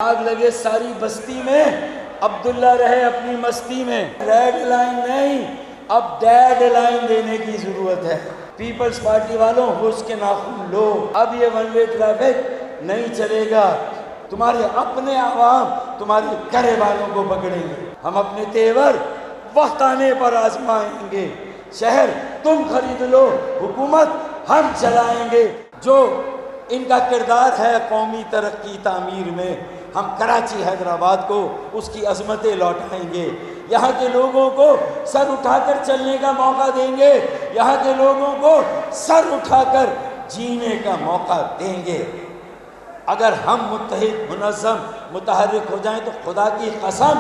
آگ لگے ساری بستی میں، عبداللہ رہے اپنی مستی میں۔ ریڈ لائن نہیں، اب ڈیڈ لائن دینے کی ضرورت ہے۔ پیپلز پارٹی والوں ہوش کے ناخن لو، اب یہ ون وے ٹریفک نہیں چلے گا۔ تمہارے اپنے عوام تمہارے گھر والوں کو پکڑیں گے۔ ہم اپنے تیور وقت آنے پر آزمائیں گے۔ شہر تم خرید لو، حکومت ہم چلائیں گے۔ جو ان کا کردار ہے قومی ترقی تعمیر میں، ہم کراچی حیدرآباد کو اس کی عظمتیں لوٹائیں گے۔ یہاں کے لوگوں کو سر اٹھا کر چلنے کا موقع دیں گے، یہاں کے لوگوں کو سر اٹھا کر جینے کا موقع دیں گے۔ اگر ہم متحد، منظم، متحرک ہو جائیں تو خدا کی قسم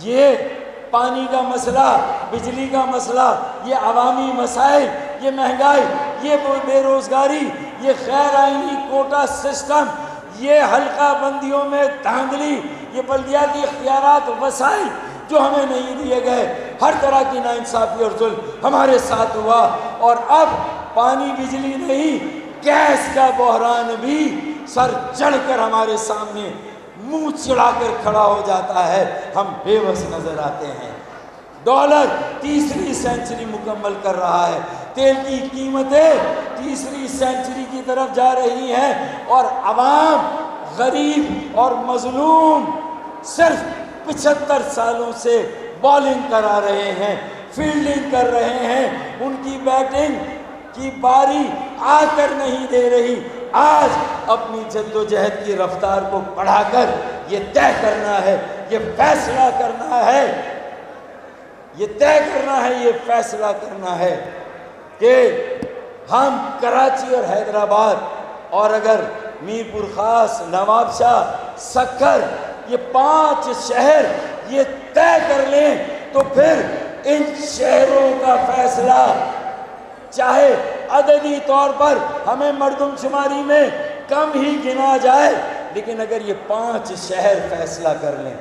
یہ پانی کا مسئلہ، بجلی کا مسئلہ، یہ عوامی مسائل، یہ مہنگائی، یہ بے روزگاری، یہ غیر آئینی کوٹا سسٹم، یہ حلقہ بندیوں میں دھاندلی، یہ بلدیاتی اختیارات وسائل جو ہمیں نہیں دیے گئے، ہر طرح کی ناانصافی اور ظلم ہمارے ساتھ ہوا، اور اب پانی بجلی نہیں، گیس کا بحران بھی سر چڑھ کر ہمارے سامنے منہ چڑھا کر کھڑا ہو جاتا ہے۔ ہم بے بس نظر آتے ہیں۔ ڈالر تیسری سینچری مکمل کر رہا ہے، تیل کی قیمتیں تیسری سینچری کی طرف جا رہی ہیں، اور عوام غریب اور مظلوم صرف 75 سالوں سے بالنگ کرا رہے ہیں، فیلڈنگ کر رہے ہیں، ان کی بیٹنگ کی باری آ کر نہیں دے رہی۔ آج اپنی جد و جہد کی رفتار کو بڑھا کر یہ طے کرنا ہے، یہ فیصلہ کرنا ہے، یہ طے کرنا ہے، یہ فیصلہ کرنا ہے کہ ہم کراچی اور حیدرآباد، اور اگر میر پور خاص، نواب شاہ، سکھر، یہ 5 شہر یہ طے کر لیں تو پھر ان شہروں کا فیصلہ چاہے عددی طور پر ہمیں مردم شماری میں کم ہی گنا جائے، لیکن اگر یہ 5 شہر فیصلہ کر لیں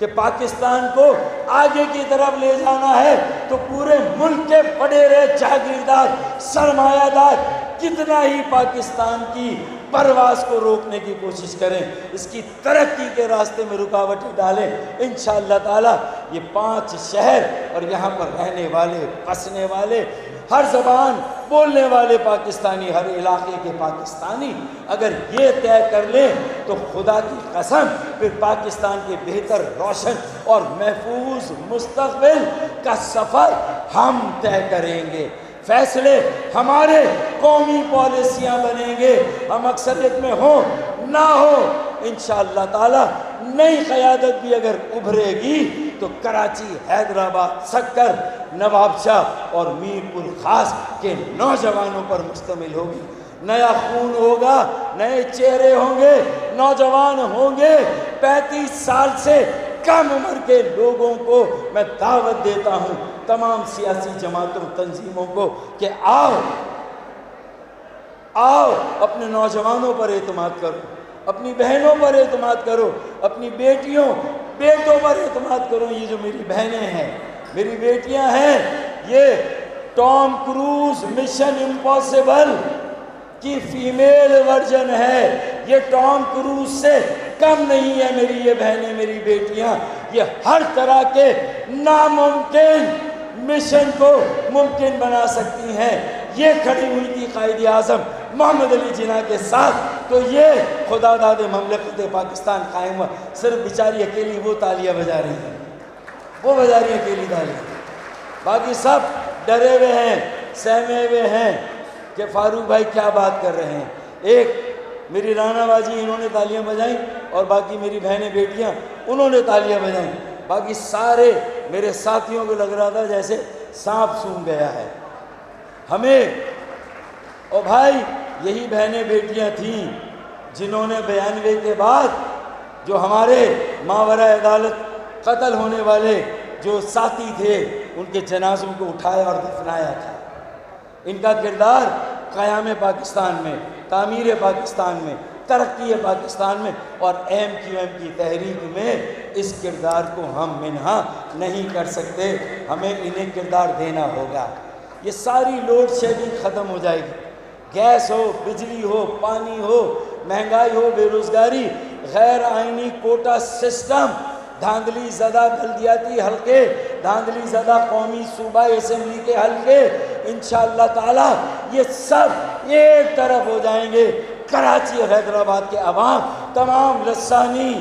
کہ پاکستان کو آگے کی طرف لے جانا ہے، تو پورے ملک کے وڈیرے، جاگیردار، سرمایہ دار کتنا ہی پاکستان کی پرواز کو روکنے کی کوشش کریں، اس کی ترقی کے راستے میں رکاوٹیں ڈالیں، انشاءاللہ تعالی یہ 5 شہر اور یہاں پر رہنے والے، بسنے والے، ہر زبان بولنے والے پاکستانی، ہر علاقے کے پاکستانی اگر یہ طے کر لیں تو خدا کی قسم پھر پاکستان کے بہتر، روشن اور محفوظ مستقبل کا سفر ہم طے کریں گے۔ فیصلے ہمارے، قومی پالیسیاں بنیں گے، ہم اکثریت میں ہوں نہ ہو، انشاءاللہ تعالی نئی قیادت بھی اگر ابھرے گی تو کراچی، حیدرآباد، سکر، نواب شاہ اور میر پور خاص کے نوجوانوں پر مشتمل ہوگی۔ نیا خون ہوگا، نئے چہرے ہوں گے، نوجوان ہوں گے۔ 35 سال سے کم عمر کے لوگوں کو میں دعوت دیتا ہوں، تمام سیاسی جماعتوں، تنظیموں کو، کہ آؤ اپنے نوجوانوں پر اعتماد کرو، اپنی بہنوں پر اعتماد کرو، اپنی بیٹیوں، بیٹوں پر اعتماد کرو۔ یہ جو میری بہنیں ہیں، میری بیٹیاں ہیں، یہ ٹام کروز مشن امپاسبل کی فیمیل ورژن ہے، یہ ٹام کروز سے کم نہیں ہے۔ میری یہ بہنیں، میری بیٹیاں، یہ ہر طرح کے ناممکن مشن کو ممکن بنا سکتی ہیں۔ یہ کھڑی ہوئی تھی قائد اعظم محمد علی جناح کے ساتھ، تو یہ خدا داد مملکت پاکستان قائم ہوا۔ صرف بیچاری اکیلی وہ تالیاں بجا رہی ہیں، وہ بجا رہی ہیں اکیلی تالیاں، باقی سب ڈرے ہوئے ہیں، سہمے ہوئے ہیں کہ فاروق بھائی کیا بات کر رہے ہیں۔ ایک میری رانا باجی، انہوں نے تالیاں بجائیں، اور باقی میری بہنیں، بیٹیاں، انہوں نے تالیاں بجائیں۔ باقی سارے میرے ساتھیوں کو لگ رہا تھا جیسے سانپ سونگھ گیا ہے ہمیں۔ اور بھائی یہی بہنیں، بیٹیاں تھیں جنہوں نے 92 کے بعد جو ہمارے ماوراء عدالت قتل ہونے والے جو ساتھی تھے، ان کے جنازوں کو اٹھایا اور دفنایا تھا۔ ان کا کردار قیام پاکستان میں، تعمیر پاکستان میں، ترقی پاکستان میں اور MQM کی تحریک میں، اس کردار کو ہم منہا نہیں کر سکتے، ہمیں انہیں کردار دینا ہوگا۔ یہ ساری لوڈ شیڈنگ ختم ہو جائے گی، گیس ہو، بجلی ہو، پانی ہو، مہنگائی ہو، بے روزگاری، غیر آئینی کوٹا سسٹم، دھاندلی زدہ بلدیاتی حلقے، دھاندلی زدہ قومی صوبہ اسمبلی کے حلقے، انشاءاللہ تعالی یہ سب ایک طرف ہو جائیں گے۔ کراچی اور حیدرآباد کے عوام تمام لسانی،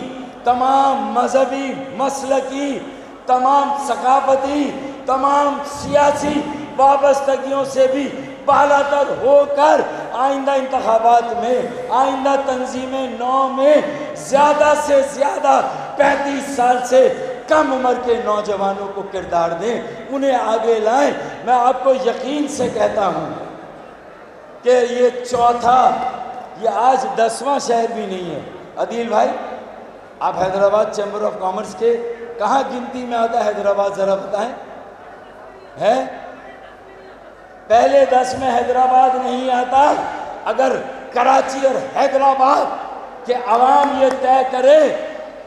تمام مذہبی، مسلکی، تمام ثقافتی، تمام سیاسی وابستگیوں سے بھی بالا تر ہو کر آئندہ انتخابات میں، آئندہ تنظیم نو میں زیادہ سے زیادہ 35 سال سے کم عمر کے نوجوانوں کو کردار دیں، انہیں آگے لائیں۔ میں آپ کو یقین سے کہتا ہوں کہ یہ چوتھا، یہ آج 10واں شہر بھی نہیں ہے۔ عدیل بھائی، آپ حیدرآباد چیمبر آف کامرس کے کہاں گنتی میں آتا ہے حیدرآباد، ذرا بتائیں؟ ہے پہلے 10 میں حیدرآباد نہیں آتا۔ اگر کراچی اور حیدرآباد کے عوام یہ طے کرے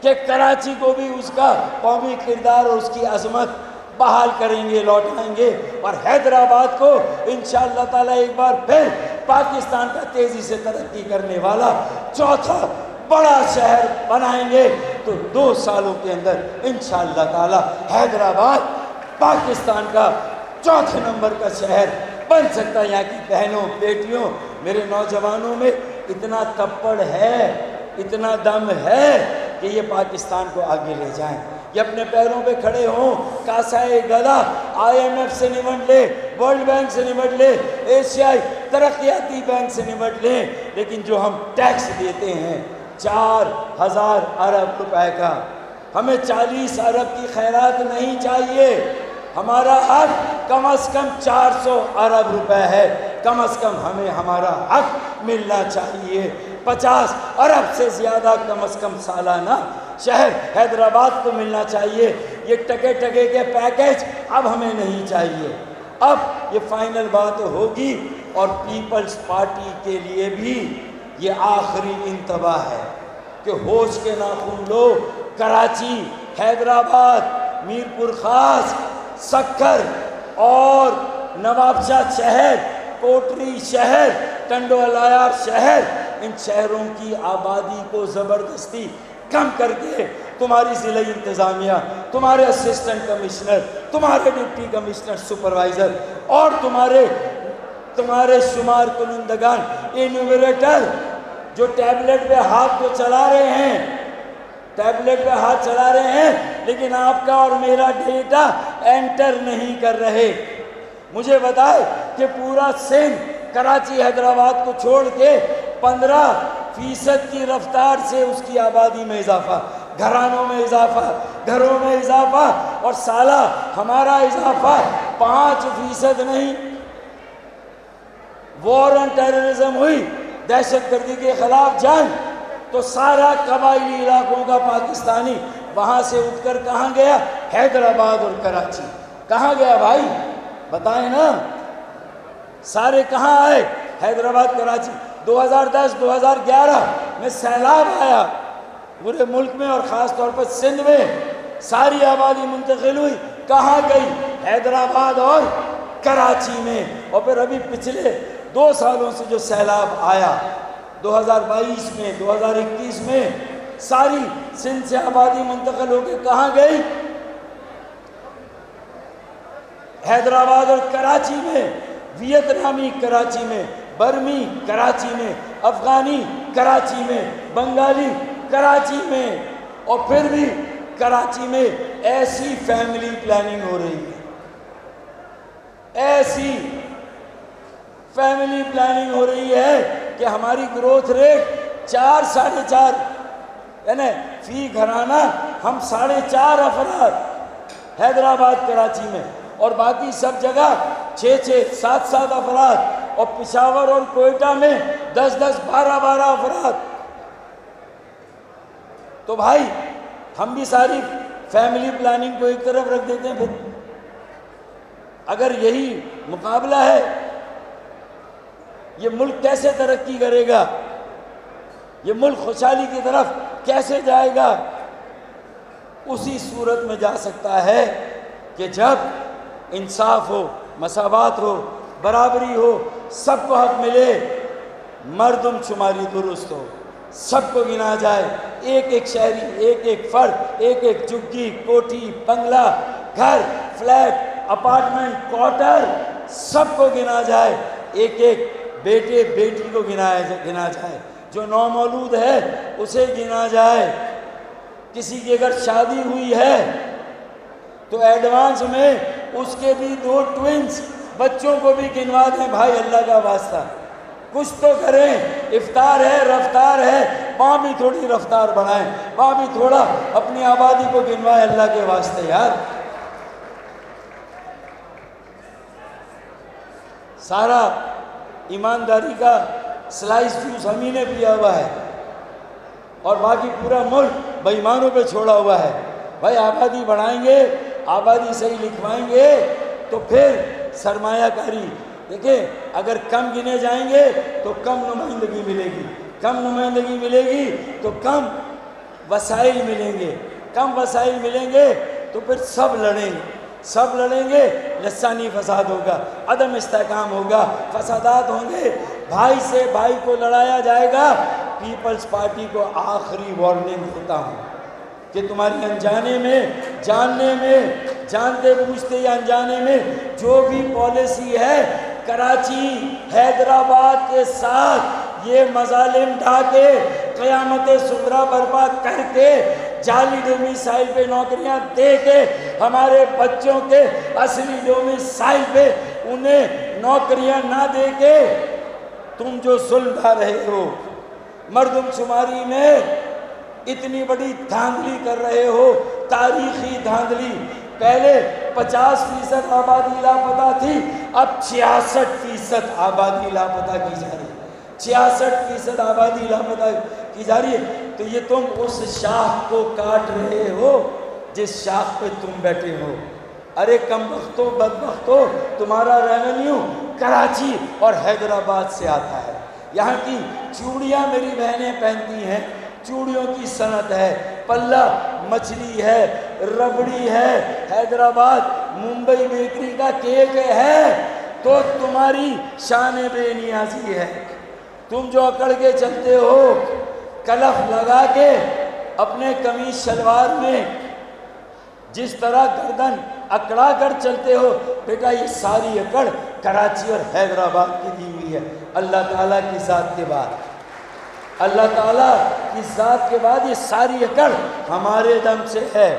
کہ کراچی کو بھی اس کا قومی کردار اور اس کی عظمت بحال کریں گے، لوٹائیں گے، اور حیدرآباد کو انشاءاللہ تعالی ایک بار پھر پاکستان کا تیزی سے ترقی کرنے والا چوتھا بڑا شہر بنائیں گے، تو 2 سالوں کے اندر انشاءاللہ تعالی حیدرآباد پاکستان کا چوتھے نمبر کا شہر بن سکتا ہے۔ یہاں کی بہنوں، بیٹیوں، میرے نوجوانوں میں اتنا تپڑ ہے، اتنا دم ہے کہ یہ پاکستان کو آگے لے جائیں، یہ اپنے پیروں پہ کھڑے ہوں، کاسائے گدا IMF سے نمٹ لے، ورلڈ بینک سے نمٹ لے، ایشیائی ترقیاتی بینک سے نمٹ لیں، لیکن جو ہم ٹیکس دیتے ہیں 4000 ارب روپے کا، ہمیں 40 ارب کی خیرات نہیں چاہیے، ہمارا حق کم از کم 400 ارب روپے ہے، کم از کم ہمیں ہمارا حق ملنا چاہیے۔ 50 ارب سے زیادہ کم از کم سالانہ شہر حیدرآباد کو ملنا چاہیے۔ یہ ٹکے ٹکے کے پیکج اب ہمیں نہیں چاہیے، اب یہ فائنل بات ہوگی۔ اور پیپلز پارٹی کے لیے بھی یہ آخری انتباہ ہے کہ ہوش کے ناخن لو، کراچی، حیدرآباد، میرپور خاص، سکھر اور نواب شاہ شہر، کوٹری شہر، ٹنڈو الایار شہر، ان شہروں کی آبادی کو زبردستی کم کر کے تمہاری ضلع انتظامیہ، تمہارے اسسٹنٹ کمشنر، تمہارے ڈپٹی کمشنر سپروائزر اور تمہارے شمار کنندگان انیومریٹر جو ٹیبلٹ پہ ہاتھ تو چلا رہے ہیں، ٹیبلٹ پہ ہاتھ چلا رہے ہیں، لیکن آپ کا اور میرا ڈیٹا انٹر نہیں کر رہے۔ مجھے بتائے کہ پورا سندھ کراچی حیدرآباد کو چھوڑ کے 15% کی رفتار سے اس کی آبادی میں اضافہ، گھرانوں میں اضافہ، گھروں میں اضافہ، اور سالہ ہمارا اضافہ 5% نہیں۔ وار آن ٹیررزم ہوئی، دہشت گردی کے خلاف جنگ، تو سارا قبائلی علاقوں کا پاکستانی وہاں سے اٹھ کر کہاں گیا؟ حیدرآباد اور کراچی۔ کہاں گیا بھائی؟ بتائیں نا، سارے کہاں آئے؟ حیدرآباد، کراچی۔ 2010-2011 میں سیلاب آیا پورے ملک میں اور خاص طور پر سندھ میں، ساری آبادی منتقل ہوئی، کہاں گئی؟ حیدرآباد اور کراچی میں۔ اور پھر ابھی پچھلے 2 سالوں سے جو سیلاب آیا 2022 میں، 2021 میں، ساری سندھ سے آبادی منتقل ہو کے کہاں گئی؟ حیدرآباد اور کراچی میں، ویتنامی کراچی میں، برمی کراچی میں، افغانی کراچی میں، بنگالی کراچی میں، اور پھر بھی کراچی میں ایسی فیملی پلاننگ ہو رہی ہے، ایسی فیملی پلاننگ ہو رہی ہے کہ ہماری گروتھ ریٹ 4-4.5، یعنی فی گھرانہ ہم 4.5 افراد حیدرآباد کراچی میں، اور باقی سب جگہ 6-6، 7-7 افراد، اور پشاور اور کوئٹہ میں 10-10، 12-12 افراد۔ تو بھائی ہم بھی ساری فیملی پلاننگ کو ایک طرف رکھ دیتے ہیں۔ پھر اگر یہی مقابلہ ہے، یہ ملک کیسے ترقی کرے گا؟ یہ ملک خوشحالی کی طرف کیسے جائے گا؟ اسی صورت میں جا سکتا ہے کہ جب انصاف ہو، مساوات ہو، برابری ہو، سب کو حق ملے، مردم شماری درست ہو، سب کو گنا جائے، ایک ایک شہری، ایک ایک فرد، ایک ایک جھگی، کوٹھی، بنگلہ، گھر، فلیٹ، اپارٹمنٹ، کوارٹر، سب کو گنا جائے، ایک ایک بیٹے بیٹی کو گنا جائے، جو نومولود ہے اسے گنا جائے، کسی کی اگر شادی ہوئی ہے تو ایڈوانس میں اس کے بھی 2 ٹوینز بچوں کو بھی گنوا دیں بھائی، اللہ کا واسطہ کچھ تو کریں۔ افطار ہے، رفتار ہے، وہاں بھی تھوڑی رفتار بڑھائیں، وہاں بھی تھوڑا اپنی آبادی کو گنوائیں اللہ کے واسطے یار۔ سارا ایمانداری کا سلائس جوس ہم ہی نے پیا ہوا ہے اور باقی پورا ملک بے ایمانوں پہ چھوڑا ہوا ہے۔ بھائی آبادی بڑھائیں گے، آبادی صحیح لکھوائیں گے تو پھر سرمایہ کاری، دیکھیں اگر کم گنے جائیں گے تو کم نمائندگی ملے گی، کم نمائندگی ملے گی تو کم وسائل ملیں گے، کم وسائل ملیں گے تو پھر سب لڑیں گے، لسانی فساد ہوگا، عدم استحکام ہوگا، فسادات ہوں گے، بھائی سے بھائی کو لڑایا جائے گا۔ پیپلز پارٹی کو آخری وارننگ دیتا ہوں کہ تمہاری انجانے میں، جاننے میں، جانتے بوجھتے یا انجانے میں جو بھی پالیسی ہے، کراچی، حیدرآباد کے ساتھ یہ مظالم ڈھا کے، قیامت صغریٰ برپا کر کے، جعلی ڈومیسائل پہ نوکریاں دے کے، ہمارے بچوں کے اصلی ڈومیسائل پہ انہیں نوکریاں نہ دے کے، تم جو ظلم ڈھا رہے ہو، مردم شماری میں اتنی بڑی دھاندلی کر رہے ہو، تاریخی دھاندلی۔ پہلے 50% آبادی لاپتہ تھی، اب 66% آبادی لاپتہ کی جا رہی ہے، 66% آبادی لاپتہ کی جا رہی ہے۔ تو یہ تم اس شاخ کو کاٹ رہے ہو جس شاخ پہ تم بیٹھے ہو۔ ارے کم بختو، بدبختو، تمہارا ریونیو کراچی اور حیدرآباد سے آتا ہے، یہاں کی چوڑیاں میری بہنیں پہنتی ہیں، چوڑیوں کی صنعت ہے، پلہ مچھلی ہے، ربڑی ہے، حیدرآباد ممبئی بیکری کا کیک ہے، تو تمہاری شان بے نیازی ہے۔ تم جو اکڑ کے چلتے ہو، کلف لگا کے اپنے قمیص شلوار میں جس طرح گردن اکڑا کر چلتے ہو، بیٹا یہ ساری اکڑ کراچی اور حیدرآباد کی دی ہوئی ہے، اللہ تعالیٰ کی ذات کے بعد، اللہ تعالیٰ کی ذات کے بعد یہ ساری اکڑ ہمارے دم سے ہے۔